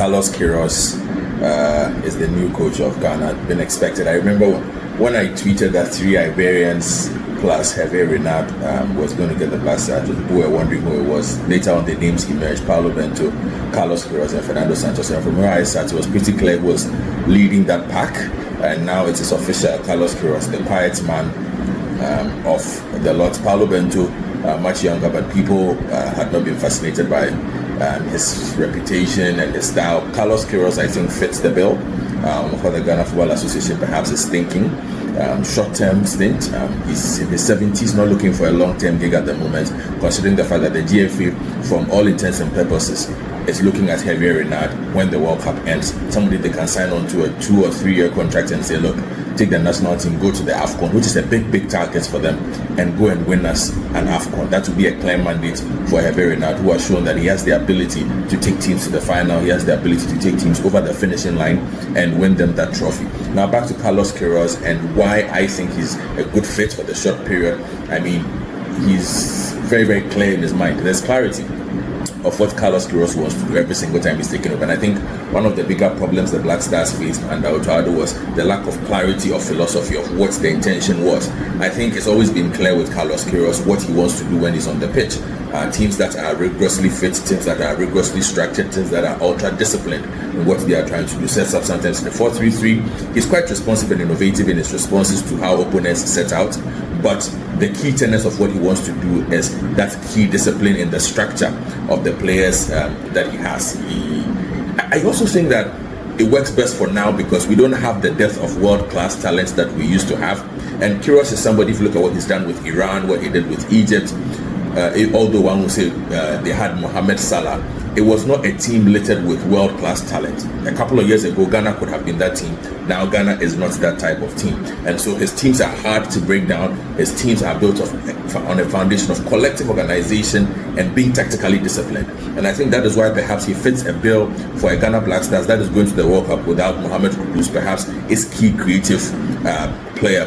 Carlos Queiroz is the new coach of Ghana. Been expected. I remember when I tweeted that 3 Iberians plus Hervé Renard was going to get the Black Stars. People were wondering who it was. Later on, the names emerged: Paulo Bento, Carlos Queiroz, and Fernando Santos. And from where I sat, it was pretty clear who was leading that pack. And now it is official: Carlos Queiroz, the quiet man of the lot. Paulo Bento, much younger, but people had not been fascinated by his reputation and his style. Carlos Queiroz, I think, fits the bill for the Ghana Football Association. Perhaps is thinking short-term stint. He's in his 70s, not looking for a long-term gig at the moment, considering the fact that the GFA, from all intents and purposes, is looking at Hervé Renard when the World Cup ends. Somebody they can sign on to a 2 or 3 year contract and say, look, take the national team, go to the AFCON, which is a big target for them, and go and win us an AFCON. That would be a clear mandate for Hervé Renard, who has shown that he has the ability to take teams to the final. He has the ability to take teams over the finishing line and win them that trophy. Now back to Carlos Queiroz and why I think he's a good fit for the short period. I mean, he's very clear in his mind. There's clarity of what Carlos Queiroz wants to do every single time he's taken over. And I think one of the bigger problems the Black Stars faced under Otaodo was the lack of clarity of philosophy of what the intention was. I think it's always been clear with Carlos Queiroz what he wants to do when he's on the pitch. Teams that are rigorously fit, teams that are rigorously structured, teams that are ultra disciplined in what they are trying to do. Sets up sometimes in the 4-3-3. He's quite responsive and innovative in his responses to how opponents set out. But the key tenets of what he wants to do is that key discipline in the structure of the players that he has. I also think that it works best for now because we don't have the depth of world-class talents that we used to have. And Queiroz is somebody, if you look at what he's done with Iran, what he did with Egypt, although one would say they had Mohamed Salah, it was not a team littered with world-class talent. A couple of years ago, Ghana could have been that team. Now Ghana is not that type of team. And so his teams are hard to break down. His teams are built on a foundation of collective organization and being tactically disciplined. And I think that is why perhaps he fits a bill for a Ghana Black Stars that is going to the World Cup without Mohamed Kudus, perhaps his key creative player.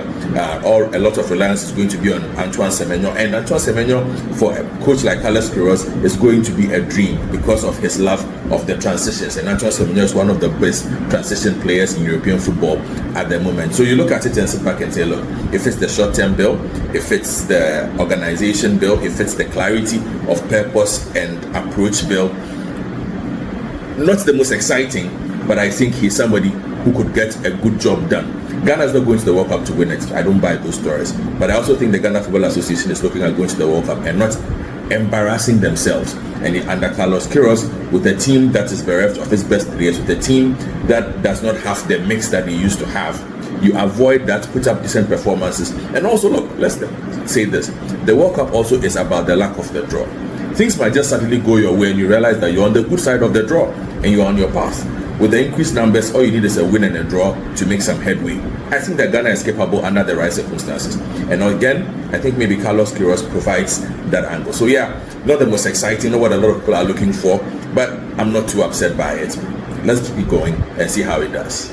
Or a lot of reliance is going to be on Antoine Semenyo. And Antoine Semenyo, for a coach like Carlos Queiroz, is going to be a dream because of his love of the transitions. And Antoine Semenyo is one of the best transition players in European football at the moment. So you look at it and sit back and say, look, if it's the short-term bill, if it's the organization bill, if it's the clarity of purpose and approach bill, not the most exciting, but I think he's somebody who could get a good job done. Ghana is not going to the World Cup to win it. I don't buy those stories. But I also think the Ghana Football Association is looking at going to the World Cup and not embarrassing themselves. And under Carlos Queiroz, with a team that is bereft of its best players, with a team that does not have the mix that they used to have, you avoid that, put up decent performances. And also, look, let's say this. The World Cup also is about the luck of the draw. Things might just suddenly go your way and you realize that you're on the good side of the draw and you're on your path. With the increased numbers, all you need is a win and a draw to make some headway. I think that Ghana is capable under the right circumstances. And again, I think maybe Carlos Queiroz provides that angle. So yeah, not the most exciting, not what a lot of people are looking for, but I'm not too upset by it. Let's keep it going and see how it does.